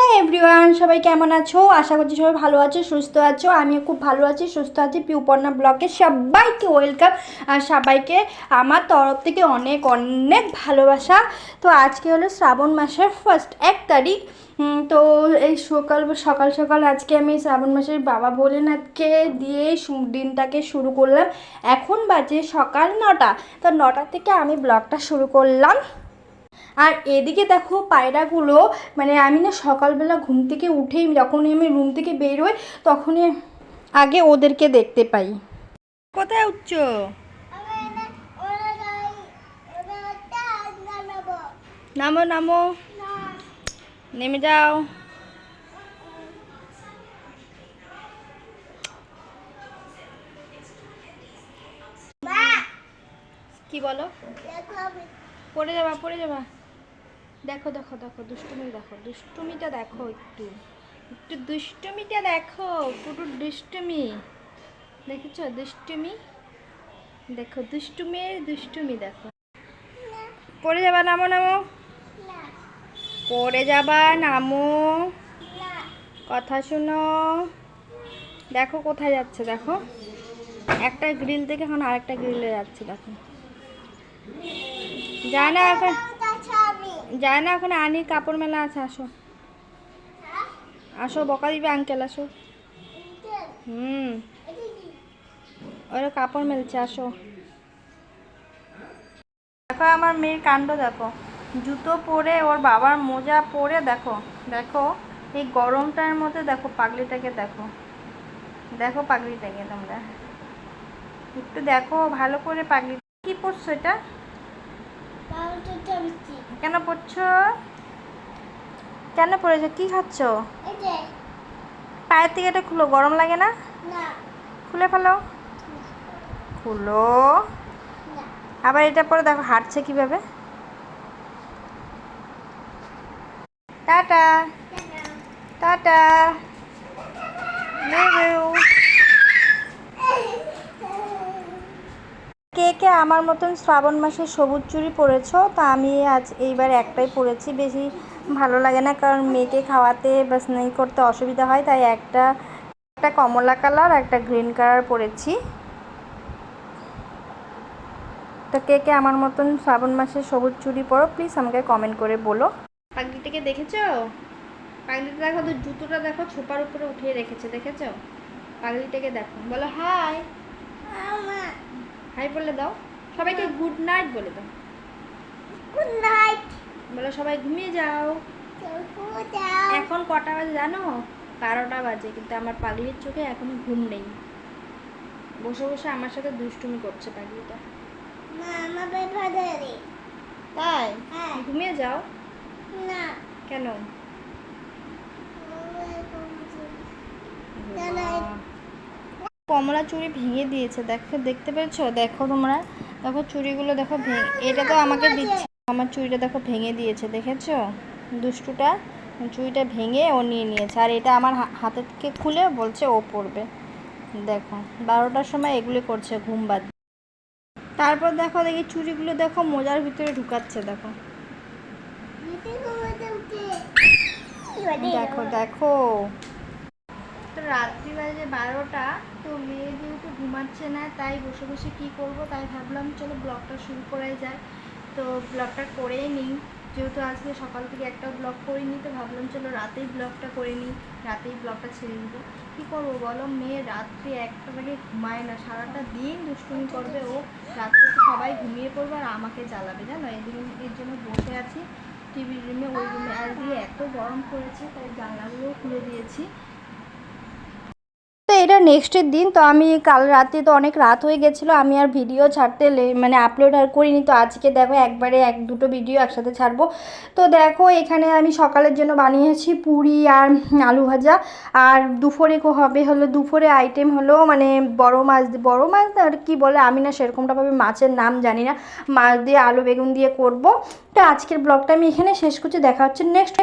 হ্যাঁ এভরিওয়ান, সবাই কেমন আছো? আশা করছি সবাই ভালো আছো, সুস্থ আছো। আমিও খুব ভালো আছি, সুস্থ আছি। পিউপর্ণা ব্লগে সবাইকে ওয়েলকাম, আর সবাইকে আমার তরফ থেকে অনেক অনেক ভালোবাসা। তো আজকে হলো শ্রাবণ মাসের ফার্স্ট 1 তারিখ। তো এই সকাল সকাল আজকে আমি শ্রাবণ মাসের বাবা ভোলেনাথকে দিয়ে দিনটাকে শুরু করলাম। এখন বাজে সকাল 9টা। তো 9টা থেকে আমি ব্লগটা শুরু করলাম। আর এদিকে দেখো পায়রাগুলো, মানে আমি না সকালবেলা ঘুম থেকে উঠেই যখনই আমি রুম থেকে বেরোই তখনই আগে ওদেরকে দেখতে পাই। কোথায় উঠছ? নামো নামো, নেমে যাও। কি বলো? পড়ে যাবা পড়ে যাবা। দেখো দেখো দেখো দুষ্টুমি, দেখো দুষ্টুমিটা দেখো, একটু একটু দুষ্টুমিটা দেখো, পুরো দুষ্টুমি। দেখেছো দুষ্টুমি? দেখো দুষ্টুমির দুষ্টুমি দেখো। পড়ে যাবা, নামো নামো। পড়ে যাবা, নামো। কথা শুনো। দেখো কোথায় যাচ্ছে, দেখো একটা গ্রিল থেকে এখন আরেকটা গ্রিলে যাচ্ছে। দেখো যায় না এখন, যায় না এখন। আনি কাপড় মেলা আছে, আসো আসো, বকা দিবে আঙ্কেল, আসো। ওরা কাপড় মেলছে, আসো। দেখো আমার মেয়ের কাণ্ড দেখো, জুতো পরে ওর বাবার মোজা পরে দেখো দেখো এই গরমটার মধ্যে দেখো পাগলিটাকে দেখো, দেখো পাগলিটাকে তোমরা একটু দেখো ভালো করে। পাগলি কি পরছো এটা? কেন পরছো? কেন পরেছো? কি খাচ্ছ? পায়ের থেকে এটা খুলো, গরম লাগে না? খুলে ফেলো, খুলো। আবার এটা পরে দেখো হাঁটছে কিভাবে। Tata tata. কে কে আমার মতন শ্রাবণ মাসে সবুজ চুড়ি পরেছো? তা আমি আজ এইবার একটাই পরেছি, বেশি ভালো লাগে না, কারণ মেয়েকে খাওয়াতে বা স্নান করতে অসুবিধা হয়, তাই একটা কমলা কালার, একটা গ্রিন কালার পরেছি। তো কে কে আমার মতন শ্রাবণ মাসে সবুজ চুড়ি পরো প্লিজ আমাকে কমেন্ট করে বলো। পাগলিটাকে দেখেছো? পাগলিটা দেখো, তো জুতোটা দেখো ছোপার উপরে উঠিয়ে রেখেছে, দেখেছো? পাগলিটাকে দেখো, বলো হাই। হাই বলে দাও, সবাইকে গুড নাইট বলে দাও। গুড নাইট বলো, সবাই ঘুমিয়ে যাও। এখন কটা বাজে জানো? 12টা বাজে, কিন্তু আমার পাগলির চোখে এখনো ঘুম নেই। বসে বসে আমার সাথে দুষ্টুমি করছে পাগলিটা। তাই? ঘুমিয়ে যাও না। কেন? কমলা চুড়ি ভেঙে দিয়েছে, দেখো, দেখতে পেয়েছো? দেখো তোমরা, দেখো চুড়িগুলো দেখো ভেঙে, এটা তো আমাকে দিচ্ছে, আমার চুড়িটা দেখো ভেঙে দিয়েছে, দেখেছো? দুষ্টুটা চুড়িটা ভেঙে ও নিয়ে নিয়েছে, আর এটা আমার হাতে থেকে খুলে বলছে ও পরবে। দেখো 12টার সময় এগুলো করছে ঘুম বাদ। তারপর দেখো দেখি চুড়িগুলো দেখো মোজার ভিতরে ঢুকাচ্ছে, দেখো দেখো দেখো। তো রাত্রি বাজে 12টা। তো মেয়ে যেহেতু ঘুমাচ্ছে না, তাই বসে বসে কী করব, তাই ভাবলাম চলো ব্লগটা শুরু করাই যায়। তো ব্লগটা করেই নিই, যেহেতু আজকে সকাল থেকে একটা ব্লগ করিনি, তো ভাবলাম চলো রাতেই ব্লগটা করে নিই, রাতেই ব্লগটা ছেড়ে দিব। কী করবো বলো, মেয়ে রাত্রি 1টা থেকে ঘুমায় না, সারাটা দিন দুষ্টুমি করবে ও। রাত্রে তো সবাই ঘুমিয়ে পড়বে আর আমাকে জ্বালাবে, জানো? এর জন্য বসে আছি টিভি রুমে, ওই রুমে। আর দিয়ে এত গরম পড়েছে, তাই জানলাগুলোও খুলে দিয়েছি। তো এটা নেক্সটের দিন। তো আমি কাল রাতে, তো অনেক রাত হয়ে গেছিলো, আমি আর ভিডিও ছাড়তে মানে আপলোড আর করিনি। তো আজকে দেখো একবারে 1-2টো ভিডিও একসাথে ছাড়বো। তো দেখো এখানে আমি সকালের জন্য বানিয়েছি পুরি আর আলু ভাজা। আর দুপুরে হবে হলো, দুপুরে আইটেম হলো মানে বড় মাছ আর কী বলে আমি না সেরকমটাভাবে মাছের নাম জানি না, মাছ দিয়ে আলু বেগুন দিয়ে করব। তো আজকের ব্লগটা আমি এখানে শেষ করছি, দেখা হচ্ছে নেক্সট।